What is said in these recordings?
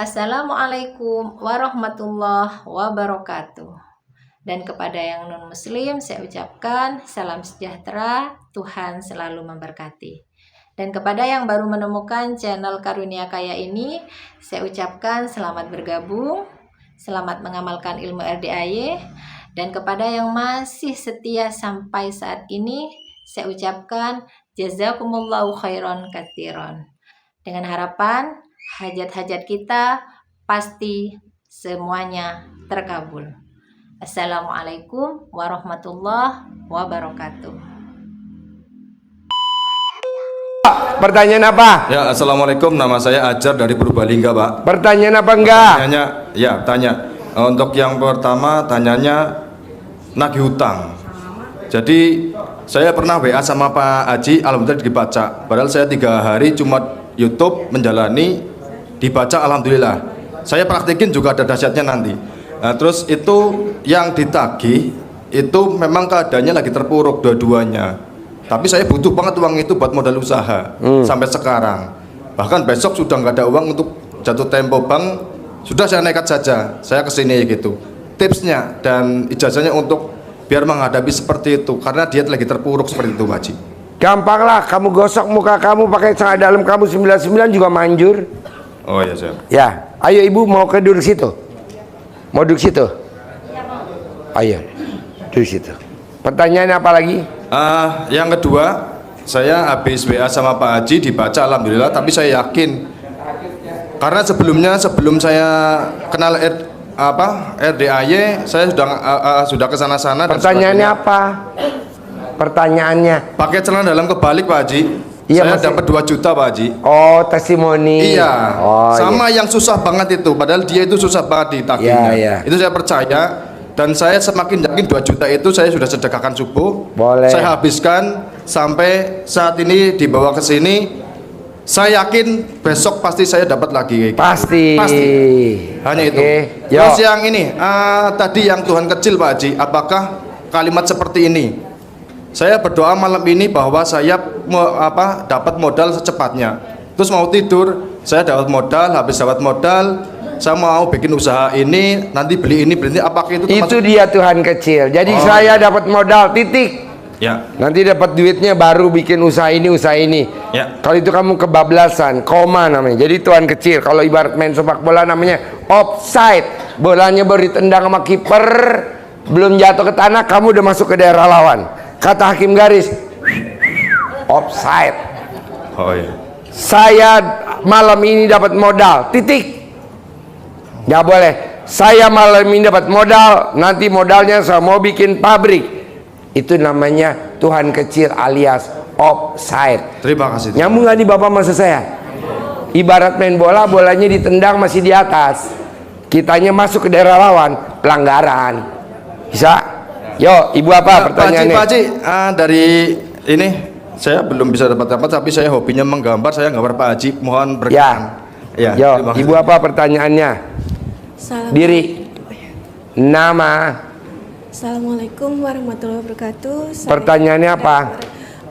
Assalamualaikum warahmatullahi wabarakatuh. Dan kepada yang non-muslim saya ucapkan salam sejahtera, Tuhan selalu memberkati. Dan kepada yang baru menemukan channel Karunia Kaya ini, saya ucapkan selamat bergabung, selamat mengamalkan ilmu RDAY. Dan kepada yang masih setia sampai saat ini, saya ucapkan jazakumullahu khairan katsiran. Dengan harapan hajat-hajat kita pasti semuanya terkabul. Assalamualaikum warahmatullahi wabarakatuh. Pertanyaan apa? Ya, assalamualaikum. Nama saya Ajar dari Purbalingga, Pak. Pertanyaan apa enggak? Pertanyaannya, ya, tanya. Untuk yang pertama, tanyanya nagih hutang. Jadi saya pernah WA sama Pak Haji, alhamdulillah dibaca. Padahal saya 3 hari cuma YouTube menjalani, dibaca alhamdulillah. Saya praktekin juga ada dahsyatnya nanti. Nah, terus itu yang ditagih itu memang keadaannya lagi terpuruk dua-duanya. Tapi saya butuh banget uang itu buat modal usaha sampai sekarang. Bahkan besok sudah nggak ada uang untuk jatuh tempo bank. Sudah saya nekat saja, saya kesini gitu. Tipsnya dan ijazahnya untuk biar menghadapi seperti itu, karena dia lagi terpuruk seperti itu, Pak Haji. Gampang lah, kamu gosok muka kamu pakai celana dalam kamu 99 juga manjur. Oh ya, saya. Ya, ayo ibu mau ke duduk situ. Mau duduk situ? Ayo, duduk situ. Pertanyaan apa lagi? Yang kedua, saya habis WA sama Pak Haji dibaca alhamdulillah, tapi saya yakin karena sebelum saya kenal RDAY, saya sudah kesana-sana. Pertanyaannya apa? Pertanyaannya pakai celana dalam kebalik, Pak Haji. Iya, saya dapat 2 juta, Pak Haji. Oh, testimoni. Iya. Oh, sama iya. yang susah banget itu, padahal dia itu susah banget ditagihnya. Iya. Itu saya percaya, dan saya semakin yakin 2 juta itu saya sudah sedekahkan subuh. Boleh. Saya habiskan sampai saat ini dibawa ke sini. Saya yakin besok pasti saya dapat lagi. Pasti. Hanya itu. Yo. Terus yang ini, tadi yang Tuhan kecil, Pak Haji, apakah kalimat seperti ini? Saya berdoa malam ini bahwa saya dapat modal secepatnya. Terus mau tidur, saya dapat modal, habis dapat modal, saya mau bikin usaha ini, nanti beli ini, apakah itu termasuk? Itu dia Tuhan kecil. Jadi saya dapat modal titik. Ya. Nanti dapat duitnya baru bikin usaha ini, usaha ini. Ya. Kalau itu kamu kebablasan, koma namanya. Jadi Tuhan kecil. Kalau ibarat main sepak bola namanya offside. Bolanya baru ditendang sama kiper, belum jatuh ke tanah, kamu udah masuk ke daerah lawan. Kata hakim garis, offside. Oh iya. Saya malam ini dapat modal, titik. Nggak boleh. Saya malam ini dapat modal, nanti modalnya saya mau bikin pabrik. Itu namanya Tuhan kecil alias offside. Terima kasih. Nyambung nggak nih Bapak masa saya? Ibarat main bola, bolanya ditendang masih di atas, kitanya masuk ke daerah lawan, pelanggaran. Bisa? Yo, ibu apa pertanyaannya? Pak Haji, dari ini saya belum bisa dapat tapi saya hobinya menggambar, saya gambar Pak Haji, mohon berkenan. Ya. Yo, ibu apa pertanyaannya? Diri. Nama. Assalamualaikum warahmatullahi wabarakatuh. Pertanyaannya apa?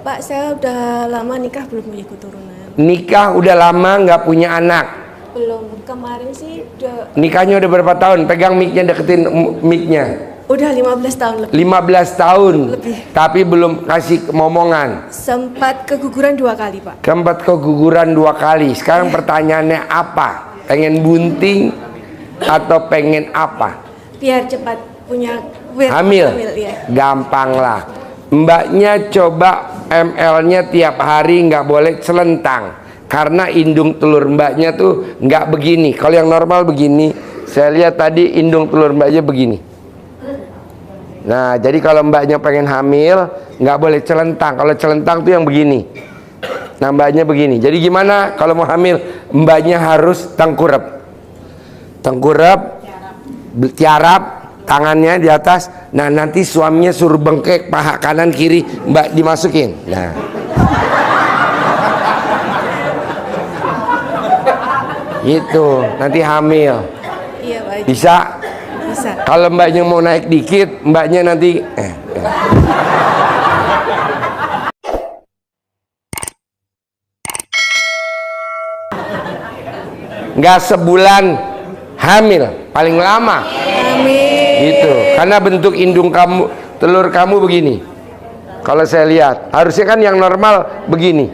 Pak, saya udah lama nikah belum punya keturunan. Nikah udah lama nggak punya anak? Belum, kemarin sih udah. Nikahnya udah berapa tahun? Pegang mic-nya, deketin mic-nya. Udah 15 tahun lebih. 15 tahun Lebih. Tapi belum kasih momongan. Sempat keguguran 2 kali, Pak. Keempat keguguran 2 kali. Sekarang pertanyaannya apa? Pengen bunting atau pengen apa? Biar cepat punya Hamil. Ya. Gampang lah. Mbaknya coba ml-nya tiap hari nggak boleh celentang, karena indung telur mbaknya tuh nggak begini. Kalau yang normal begini, saya lihat tadi indung telur mbaknya begini. Nah, jadi kalau mbaknya pengen hamil nggak boleh celentang. Kalau celentang tuh yang begini. Nah, mbaknya begini. Jadi gimana kalau mau hamil? Mbaknya harus tengkurap, tiarap, tangannya di atas. Nah, nanti suaminya suruh bengkek, paha kanan kiri, mbak dimasukin. Nah, itu nanti hamil. Iya, Pak. Bisa? Bisa. Kalau mbaknya mau naik dikit, mbaknya nanti nggak sebulan hamil paling lama. Amin. Gitu. Karena bentuk indung kamu, telur kamu begini. Kalau saya lihat, harusnya kan yang normal begini.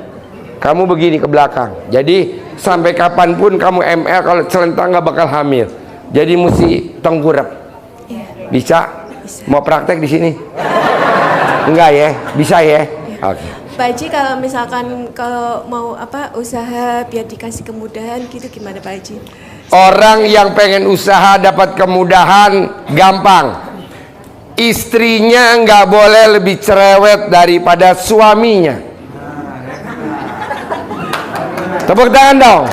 Kamu begini ke belakang. Jadi sampai kapanpun kamu ML, kalau celentang nggak bakal hamil. Jadi mesti tengkurap. Bisa? Mau praktek di sini? Enggak ya? Bisa ya? Oke. Pak Haji, kalau misalkan kalau mau usaha biar dikasih kemudahan gitu gimana Pak Haji? Orang yang pengen usaha dapat kemudahan gampang. Istrinya nggak boleh lebih cerewet daripada suaminya. Tepuk tangan dong.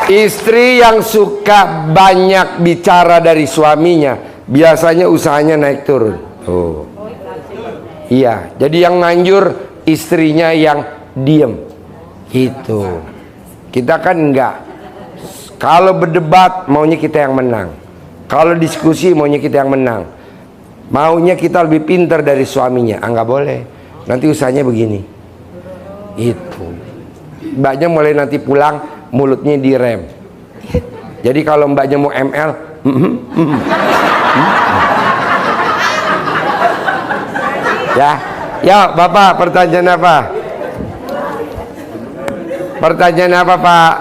Istri yang suka banyak bicara dari suaminya, biasanya usahanya naik turun. Oh. Iya, jadi yang nganjur istrinya yang diem. Gitu. Kita kan enggak. Kalau berdebat maunya kita yang menang. Kalau diskusi maunya kita yang menang. Maunya kita lebih pintar dari suaminya. Enggak boleh. Nanti usahanya begini. Itu. Mbaknya mulai nanti pulang mulutnya direm. Jadi kalau mbaknya mau ML, ya, ya Bapak, pertanyaan apa? Pertanyaan apa Pak?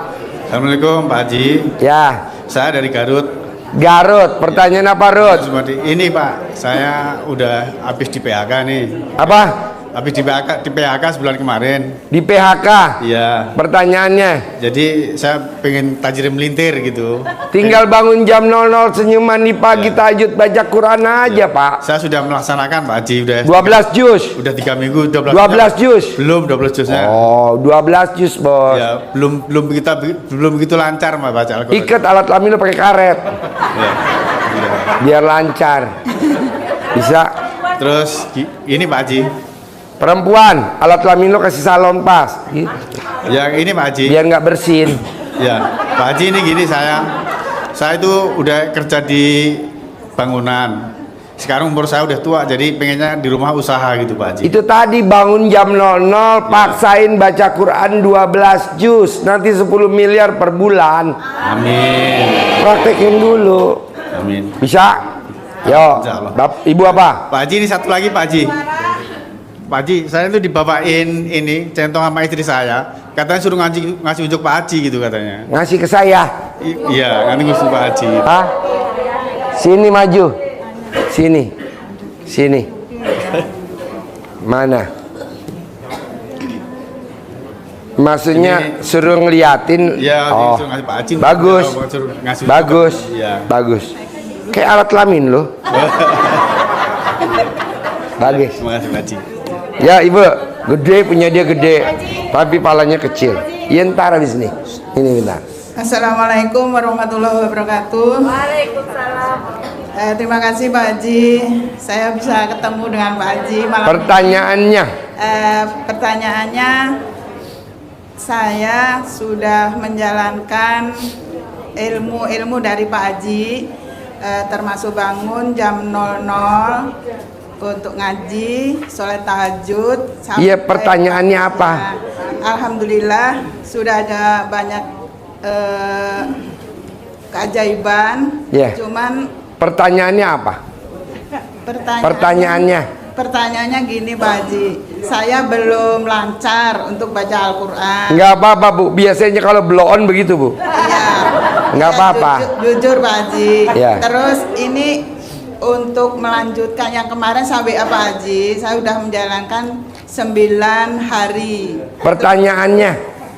Assalamualaikum Pak Haji. Ya. Saya dari Garut. Garut, pertanyaan apa Rut? Ini Pak, saya udah habis di PHK nih. Apa? Habis di PHK sebulan kemarin. Di PHK? Iya. Pertanyaannya? Jadi saya pengen tajir melintir gitu. Tinggal bangun jam 00 senyuman di pagi, tahajud baca Quran aja Pak. Saya sudah melaksanakan Pak Haji, udah 12 jus. Udah 3 minggu, 12 jus. Belum 12 jusnya. Oh, 12 jus bos. Ya, belum begitu lancar Pak baca Al-Qur'an. Ikat alat kelamin lo pakai karet. Ya. Iya. Biar lancar. Bisa. Terus ini Pak Haji. Perempuan, alat kelamin lo kasih salon pas. Gitu. Yang ini Pak Haji. Biar nggak bersin. Ya, Pak Haji ini gini saya itu udah kerja di bangunan. Sekarang umur saya udah tua, jadi pengennya di rumah usaha gitu Pak Haji. Itu tadi bangun jam 00, paksain baca Quran 12 juz, nanti 10 miliar per bulan. Amin. Praktekin dulu. Amin. Bisa? Yo, Insya Allah. Ibu apa? Pak Haji ini satu lagi Pak Haji. Pak Haji, saya itu dibawain ini centong sama istri saya. Katanya suruh ngasih unjuk Pak Haji gitu katanya. Ngasih ke saya. Iya, nanti ngusung Pak Haji. Hah? Sini maju. Sini. Sini. Mana? Maksudnya Ini, suruh ngeliatin. Iya, oh, suruh ngasih Pak Haji. bagus. Suruh ngasih Bagus. Iya. Bagus. Kayak alat kelamin loh. Bagus. Terima kasih Pak Haji. Ya ibu, gede punya dia gede, tapi palanya kecil. Iya ntar habis nih. Ini bentar. Assalamualaikum warahmatullahi wabarakatuh. Waalaikumsalam. Terima kasih Pak Haji. Saya bisa ketemu dengan Pak Haji malam. Pertanyaannya? Pertanyaannya, saya sudah menjalankan ilmu dari Pak Haji, termasuk bangun jam 00 untuk ngaji, sholat tahajud. Iya, pertanyaannya apa? Alhamdulillah sudah ada banyak keajaiban. Iya. Cuman Pertanyaannya apa? Pertanyaannya gini Pak Haji, saya belum lancar untuk baca Al-Quran. Nggak apa-apa Bu, biasanya kalau blow on begitu Bu. Iya. Nggak apa-apa. Jujur Pak Haji. Iya. Terus ini untuk melanjutkan yang kemarin sampai Pak Haji, saya sudah menjalankan 9 hari.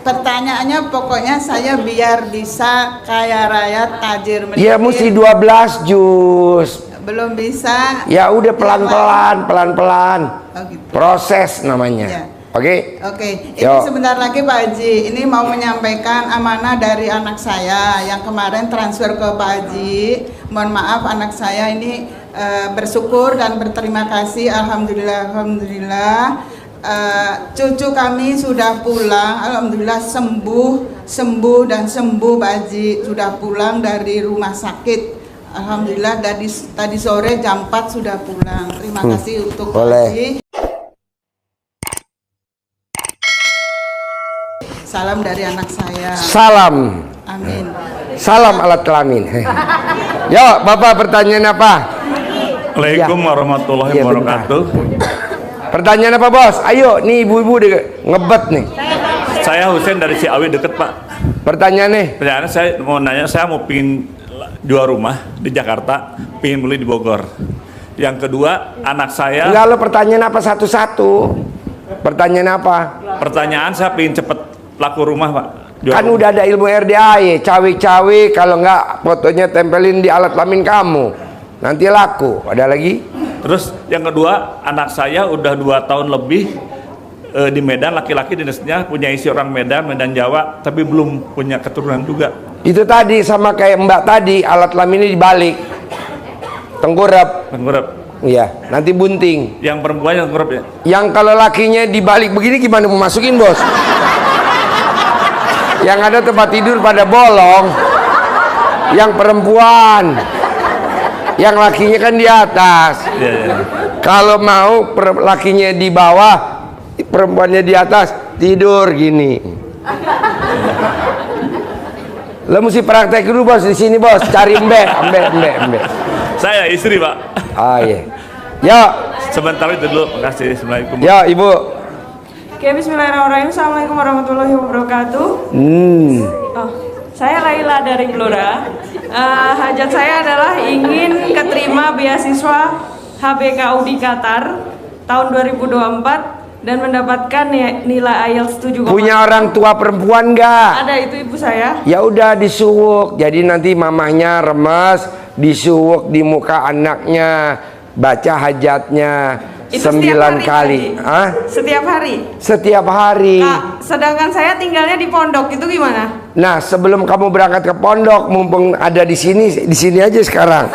Pertanyaannya pokoknya saya biar bisa kaya raya tajir melintir. Ya mesti 12 juz. Belum bisa. Ya udah pelan-pelan. Oh, gitu. Proses namanya. Ya. Oke. Ini sebentar lagi Pak Haji, ini mau menyampaikan amanah dari anak saya yang kemarin transfer ke Pak Haji. Mohon maaf anak saya ini bersyukur dan berterima kasih. Alhamdulillah. Cucu kami sudah pulang, alhamdulillah sembuh Pak Haji, sudah pulang dari rumah sakit. Alhamdulillah tadi sore jam 4 sudah pulang. Terima kasih untuk Pak Haji. Salam dari anak saya. Salam. Amin. Salam alat kelamin. Yo, Bapak pertanyaan apa? Assalamualaikum warahmatullahi Iya, wabarakatuh. Pertanyaan apa, Bos? Ayo, nih ibu-ibu ngebet nih. Saya Husein dari Ciawi deket, Pak. Pertanyaannya, Pertanyaannya saya mau nanya, saya mau pingin jual rumah di Jakarta, pingin beli di Bogor. Yang kedua, anak saya. enggak lo pertanyaan apa satu-satu? Pertanyaan apa? Pertanyaan saya pingin cepet laku rumah, Pak. Jual Kan rumah. udah ada ilmu RDAY, cawe-cawe kalau enggak fotonya tempelin di alat kelamin kamu. Nanti laku. Ada lagi? Terus yang kedua, anak saya udah 2 tahun lebih di Medan, laki-laki dinasnya punya isi orang Medan, Medan Jawa, tapi belum punya keturunan juga. Itu tadi sama kayak Mbak tadi, alat kelaminnya dibalik. Tengkurap. Tengkurap. Iya, nanti bunting. Yang perempuan yang tengkurap ya. Yang kalau lakinya dibalik begini gimana mau masukin, Bos? Yang ada tempat tidur pada bolong. Yang perempuan. Yang lakinya kan di atas. Iya, iya. Kalau mau lakinya di bawah, perempuannya di atas, tidur gini. Lo mesti praktek dulu, Bos, di sini, Bos. Cari embe. Saya istri, Pak. Ah, iya. Yo, Sebentar itu dulu. Makasih. Assalamualaikum. yo, Ibu. Oke, bismillahirrahmanirrahim. Assalamualaikum warahmatullahi wabarakatuh. Oh, saya Laila dari Blora. Hajat saya adalah ingin keterima beasiswa HBKU di Qatar tahun 2024 dan mendapatkan nilai IELTS 7,5. Punya orang tua perempuan nggak? Ada, itu ibu saya. Ya udah disuwuk. Jadi nanti mamahnya remes, disuwuk di muka anaknya, baca hajatnya Itu 9 setiap hari, kali. Pak Haji? Hah? Setiap hari. Setiap hari. Nah, sedangkan saya tinggalnya di pondok, itu gimana? Nah, sebelum kamu berangkat ke pondok, mumpung ada di sini aja sekarang.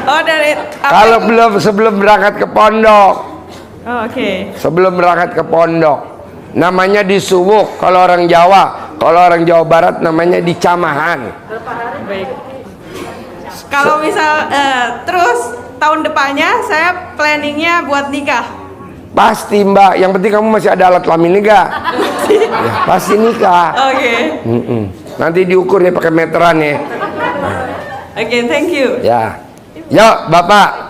Oh, dari Kalau sebelum berangkat ke pondok, Oh, oke. sebelum berangkat ke pondok, namanya disuwuk. Kalau orang Jawa, kalau orang Jawa Barat namanya dicamahan. Baik. Kalau misal terus tahun depannya saya planningnya buat nikah. Pasti, Mbak. Yang penting kamu masih ada alat kelamin enggak? Ya, pasti nikah. Oke. Nanti diukur ya pakai meteran ya. Oke, thank you. Ya. Yuk, Bapak.